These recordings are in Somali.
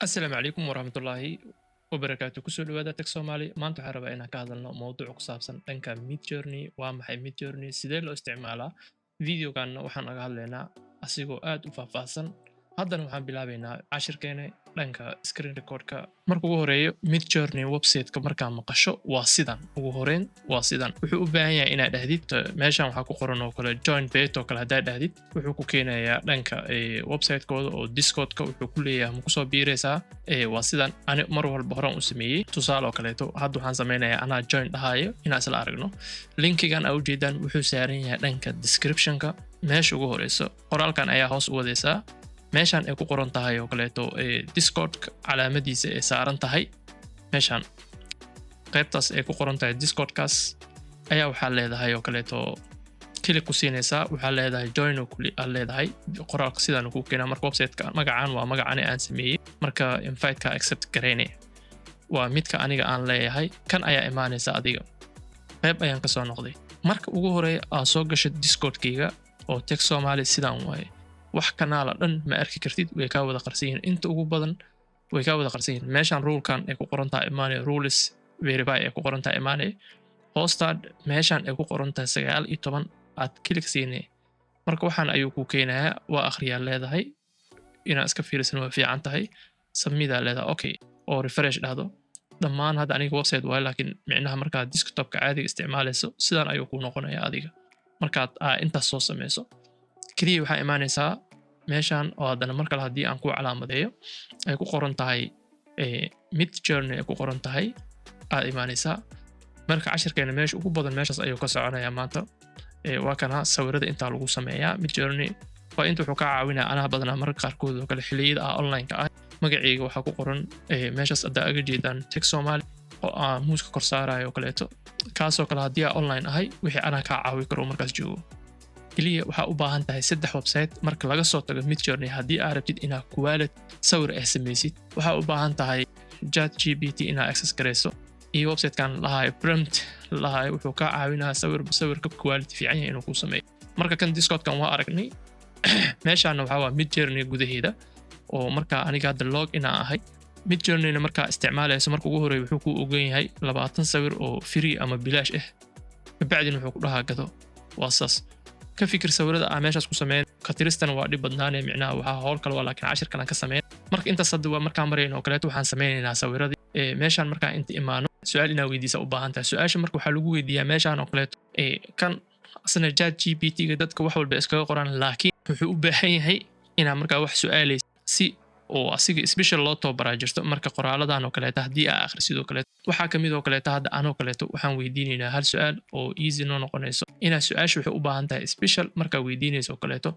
asalaamu calaykum waraxmatullaahi wabarakaatu kusoo dhawaada tag soomaali maanta waxaan rabaa inaan ka hadalno mowduuc ku saabsan dhanka midjourney waa maxay midjourney sidee loo isticmaalaa videoganna waxaan naga hadlaynaa asigoo aad u faahfaahsan haddana waxaan bilaabaynaa cashirkeena dhanka screen recordka marka ugu horeeyo midjourney websiteka markaa maqasho waa sidan ugu horeyn waa sidan wuxuu u baahan yahay inaad dhahdid meeshan waxaa ku qoran oo kale join bet oo kale haddaad dhahdid wuxuu ku keenayaa dhanka websitekooda oo discordka wuxuu ku leeyahay ma kusoo biiraysaa waa sidan ani mar walba horaan u sameeyey tusaale oo kaleeto hadda waxaan sameynayaa anaa join dhahayo inaan isla aragno linkigan aa ujeedaan wuxuu saaran yahay dhanka descriptionka meesha ugu horeyso qoraalkan ayaa hoos u wadaysaa meeshan ay ku qoran tahay oo kaleeto discord calaamadiisa ay saaran tahay meeshan qaybtaas ay ku qoran tahay discordkaas ayaa waxaa leedahay oo kaleeto kili ku siinaysaa waxaa leedahay join oo kuli aad leedahay qoraalka sidaan ku keenaa marka websiteka magacan waa magacani aan sameeyey marka inviteka accept gareynaya waa midka aniga aan leeyahay kan ayaa imaanaysa adiga qayb ayaan ka soo noqday marka ugu horeeya aad soo gasho discordkayga oo tag soomaali sidaan waaye wax kanaala dhan ma arki kartid way kaa wada qarsan yihiin inta ugu badan way kaa wada qarsan yihiin meeshan rulekan ay ku qoran tahay imaanaya rules verify ay ku qoran tahay imaanaya hoostaad meeshan ay ku qoran tahay 19 aad kilik siinay marka waxaan ayuu ku keenayaa waa akhriyaa leedahay inaad iska fiirisan waa fiican tahay samidaa leedahay okay oo refresh dhahdo dhammaan hadda aniga website waaye laakiin micnaha markaad desktopka caadiga isticmaalayso sidaan ayuu ku noqonayaa adiga markaad intaas soo sameyso kaliya waxaa imaanaysaa meeshan oo haddana mar kale haddii aan ku calaamadeeyo ay ku qoran tahay midjourney ay ku qoran tahay aad imaanaysaa marka cashirkeena meesha ugu badan meeshaas ayuu ka soconayaa maanta waa kana sawirada intaa lagu sameeyaa midjourney waa inta wuxuu ka caawinaya anaha badanaa mararka qaarkood oo kale xilliyada online-ka ah magacayga waxaa ku qoran meeshaas haddaa aga jeedaan tag soomaali oo aan muuska kor saarayo oo kaleeto kaasoo kale haddii aan online ahay wixii anaa kaa caawi karo markaas joogo kaliya waxaa u baahan tahay 3 website marka laga soo tago midjourney haddii aad rabtid inaad quality sawir samaysid waxaa u baahan tahay ChatGPT inaad access garayso iyo websitekan lahaay prompt lahaay wuxuu ka caawinayaa sawirka quality fiican yahay inuu ku sameeyo marka kan discordkan waa aragnay meeshaana waxaa waa midjourney gudaheeda oo marka aniga hadda log inaan ahay midjourneyna markaa isticmaalayso marka ugu horeeya wuxuu ku ogan yahay 20 sawir oo free ama bilaash ah kabacdina wuxuu ku dhahaa gado waa saas ka fikir sawirada aan meeshaas ku sameyn ka tiristana waa dhib badnaanee micnaha waxaa howl kale waa laakiin cashirkan aan ka sameyn marka intaas hadda waa markaan marayno oo kaleeto waxaan sameynaynaa sawiradii meeshaan markaan inta imaano su-aal inaa weydiisa u baahan tahay su-aasha marka waxaa lagu weydiiyaa meeshaan oo kaleeto kan asna ChatGPT-ga dadka wax walba iskaga qoran laakiin wuxuu u baahan yahay inaa markaa wax su-aalaysa si oo asiga special loo tababaraa jirto marka qoraaladan oo kaleeto haddii aa akhrisid oo kaleeto waxaa ka mid oo kaleeto hadda anoo kaleeto waxaan weydiinaynaa hal su-aal oo easy noo noqonayso inaa su-aasha waxay u baahan tahay special markaa weydiinayso oo kaleeto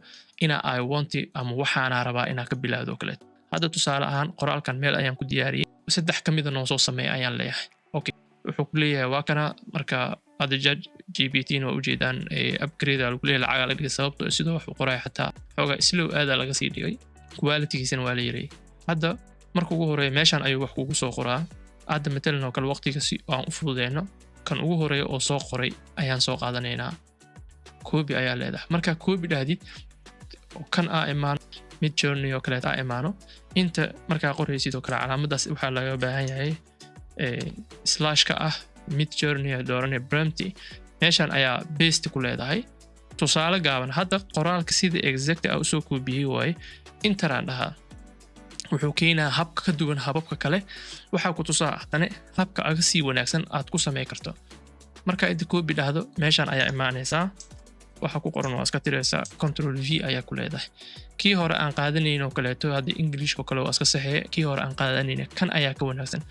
inaa I want ama waxaanaa rabaa inaa ka bilaawdo oo kaleeto hadda tusaale ahaan qoraalkan meel ayaan ku diyaariyey 3 ka mida noo soo sameeya ayaan leeyahay okay wuxuu ku leeyahay waa kana marka hadda ChatGPT waa ujeedaan upgrade lagu leeyahay lacag la dhigay sababtoo sidoo wax u qoray xataa xoogaa slow aad laga sii dhigay quality-giisana waa la yareeyay hadda marka ugu horeeya meeshan ayuu wax kugu soo qoraa hadda matalan oo kale waqtiga si aan u fududeyno kan ugu horeeya oo soo qoray ayaan soo qaadanaynaa copy ayaa leedahay marka copy dhahdid kan imaano midjourney oo kaleeta imaano inta markaa qoraysid oo kale calaamadaas waxaa laga baahan yahay slashka midjourney dooranay prompt meeshan ayaa paste ku leedahay tusaale gaaban hadda qoraalka sida exact u soo koobiyey waaye intaraan dhahaa wuxuu keenaa habka ka duwan hababka kale waxaa ku tusaa haddana habka aga sii wanaagsan aad ku samey karto marka inta copy dhahdo meeshan ayaa imaanaysaa waxaa ku qoran waa iska tiraysaa control V ayaa ku leedahay kii hore aan qaadanayn oo kaleeto hadda Englishka kale waa iska saxeeya kii hore aan qaadanayn kan ayaa ka wanaagsan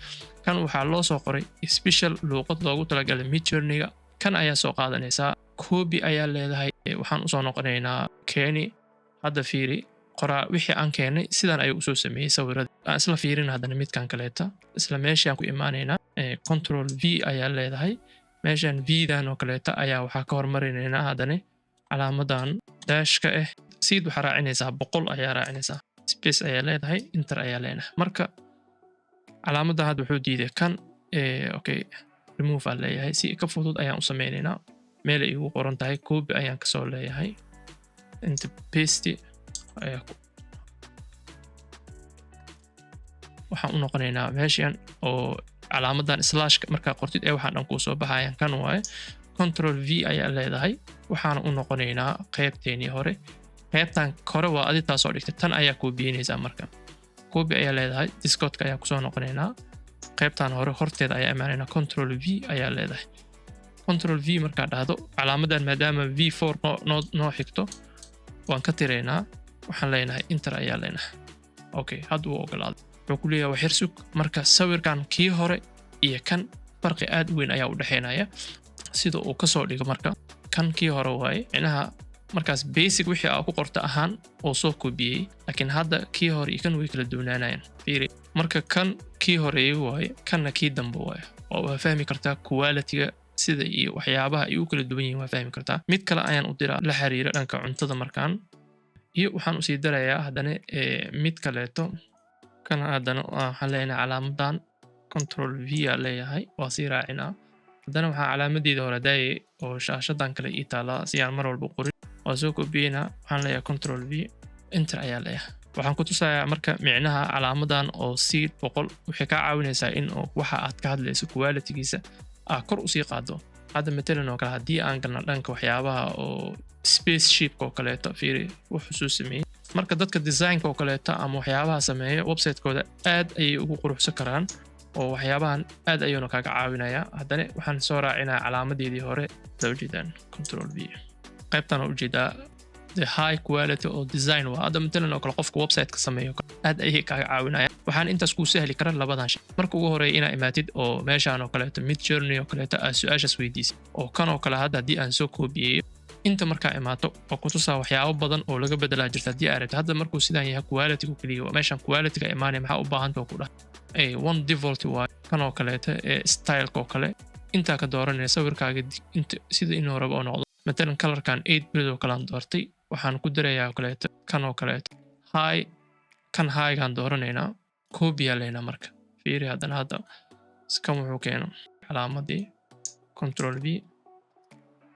kan waxaa loo soo qoray special luuqad loogu talagalay midjourney-ga kan ayaa soo qaadanaysaa copy ayaa leedahay waxaan usoo noqonaynaa keeni hadda fiiri qoraa wixii aan keenay sidaan ayuu usoo sameeyey sawirada aan isla fiirin haddana midkan kaleeta isla meeshaan ku imaanaynaa control V ayaa leedahay meeshan V-dan oo kaleeta ayaa waxaa ka hormarinaynaa haddana calaamadan dashka siid waxaa raacinaysaa 100 ayaa raacinaysaa space ayaa leedahay enter ayaa leenahay marka calaamadan hadda wuxuu diiday kan okay remove aan leeyahay si ka fudud ayaan u sameynaynaa meel ay ugu qoran tahay copy ayaan kasoo leeyahay inta paste ayaa waxaan u noqonaynaa meeshan oo calaamadan slash markaa qortid ee waxaan dhan kuu soo baxayaan kan waaye control v ayaa leedahay waxaan u noqonaynaa qaybteenii hore qaybtan kore waa adi taasoo dhigtay tan ayaa koobiyeynaysaa marka koobi ayaa leedahay discordka ayaa kusoo noqonaynaa qaybtan hore horteeda ayaa imaanaynaa control v ayaa leedahay control v markaa dhahdo calaamadan maadaama v4 noo xigto waan ka tiraynaa waxaan leenahay enter ayaa leenahay okay hadda wuu ogolaaday wuxuu ku leeyahay wax yar sug marka sawirkan kii hore iyo kan farqi aad u weyn ayaa u dhexeynaya sida uu kasoo dhigo marka kan kii hore waaye micnaha markaas basic wixii aa ku qorta ahaan oo soo koobiyey laakiin hadda kii hore iyo kan way kala duwanaanayaan fiiri marka kan kii horeeyay waaye kanna kii dambe waaye oo waa fahmi kartaa quality-ga sida iyo waxyaabaha ay u kala duwan yihiin waa fahmi kartaa mid kale ayaan u diraa la xiriira dhanka cuntada markaan iyo waxaan u sii darayaa haddana mid kaleeto kan haddana waxaan leenahay calaamadan control v aa leeyahay waa sii raacinaa haddana waxaa calaamadeeda hore daayay oo shaashadan kale ii taalaa si aan mar walba qorin waa soo koobiyeynaa waxaan leeyahay control v enter ayaa leeyahay waxaan ku tusayaa marka micnaha calaamadan oo seed 100 waxay kaa caawinaysaa in waxa aad ka hadlayso quality-giisa kor usii qaado hadda matalan oo kale haddii aan galna dhanka waxyaabaha oo spaceship oo kaleeto fiiri wuxuu soo sameeyey marka dadka designka oo kaleeto ama waxyaabaha sameeya website-kooda aad ayay ugu quruxsan karaan oo waxyaabahan aad ayuuna kaaga caawinayaa haddana waxaan soo raacinaa calaamadeedii hore loo jeedaan control v qaybtan oo ujeedaa the high quality oo design waa hadda matalan oo kale qofka website-ka sameeyo aad ayay kaaga caawinayaan waxaan intaas kuu sahli kara labadan shay marka ugu horeeya inaa imaatid oo meeshaan oo kaleeto Midjourney oo kaleeto aad su-aashaas weydiisid oo kan oo kale hadda haddii aan soo koobiyeeyo inta markaa imaato oo ku tusaa waxyaabo badan oo laga bedelaa jirta haddii aad rabto hadda markuu sidaan yahay quality-gu keliya meeshaan quality-ga imaanaya maxaa u baahanta ku dhah one default waa kan oo kaleeto style-ka oo kale intaa ka dooranaya sawirkaaga sida inuu rabo oo noqdo matalan colorkan 8 bit oo kale aan doortay waxaan ku darayaa oo kaleeto kan oo kaleeto high kan high-gaan dooranaynaa copy aa leynaa marka fiiri haddana hadda kan wuxuu keeno calaamadii control v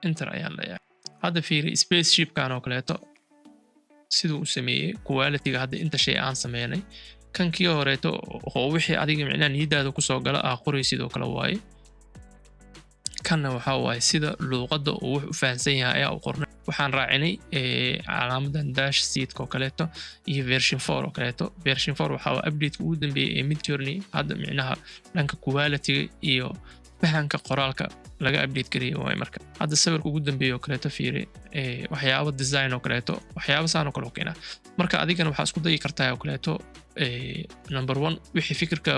enter ayaan leeyahay hadda fiiri spaceship-kan oo kaleeto siduu u sameeyey quality-ga hadda inta shay aan sameynay kan kii horeeto oo wixii adiga micnaha niyadaada kusoo gala qoray sidoo kale waaye kanna waxaa waaye sida luuqadda uu wax u fahansan yahay ayaa u qornay waxaan raacinay calaamadan dash seedka oo kaleeto iyo version 4 oo kaleeto version 4 waxaa waa update-ka ugu dambeeyay ee Midjourney hadda micnaha dhanka quality-ga iyo fahanka qoraalka laga update gareeyay waaye marka hadda sawirka ugu dambeeyay oo kaleeto fiiri waxyaabo design oo kaleeto waxyaabo saan oo kale u keenaa marka adigana waxaa isku dayi kartaa oo kaleeto number 1 wixii fikirka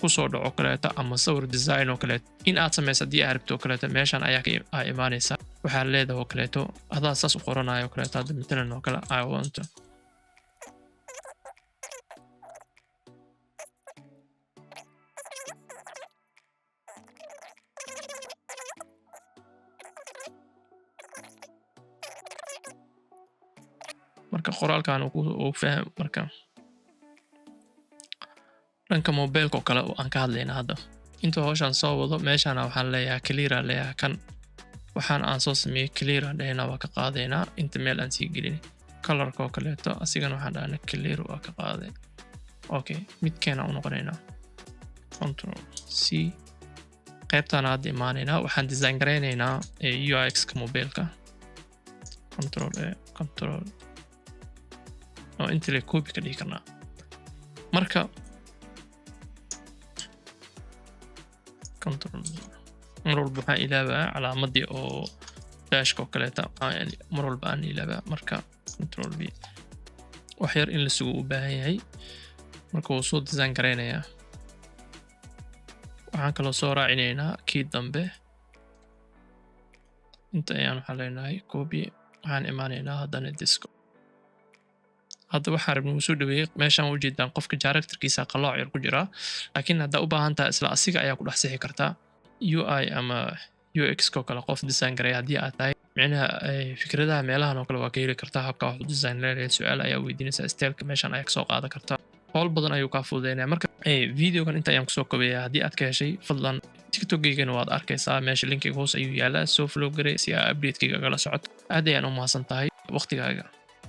ku soo dhaco kaleeto ama sawir design oo kaleeto in aad samayso haddii aad rabto kaleeto meeshan ayaa ka imaanaysaa waxaa leedahay oo kaleeto adaa saas u qoranayo oo kaleeto hadda matalan oo kale I want to marka qoraalkan uu faham marka dhanka mobilka oo kale aan ka hadlayna hadda inta hawshan soo wado meeshaan waxaan leeyahay clear leeyahay kan waxaan aan soo sameeyay clear dheena waa ka qaadaynaa inta meel aan sii gelin colorka oo kaleeto asigana waxaan dhahnaa clear waa ka qaaday okay midkeena u noqonaynaa control c qaybtaan hadda imaanaynaa waxaan design garaynaynaa UX-ka mobilka control oo inta la copy ka dhigi karnaa marka control mar walba waxaan ilaabaa calaamadii oo dashka oo kaleeta mar walba aan ilaabaa marka control v wax yar in la sugo u baahan yahay marka wuu soo design garaynayaa waxaan kaloo soo raacinaynaa kii dambe inta ayaan waxaan leenahay copy waxaan imaanaynaa haddana disco hadda waxaan rabnay soo dhaweeyay meeshaan u jeedaan qofka character-kiisa qalooc yar ku jira laakiin hadda u baahan tahay isla asiga ayaa ku dhex sixi kartaa UI ama UX ko kale qof design garay haddii aad tahay micnaha fikradaha meelahan oo kale waa ka heli kartaa habka wax u design leeyahay su'aal ayaa weydiinaysaa style-ka meeshaan ayaa ka soo qaadan kartaa howl badan ayuu ka fududeynaa marka videogan inta ayaan kusoo koobaya haddii aad ka heshay fadlan TikTok-gaygana waad arkaysaa meesha linkiga hoos ayuu yaalaa soo follow garay si aad update-kayga kala socoto aad ayaan u mahadsan tahay waqtigaaga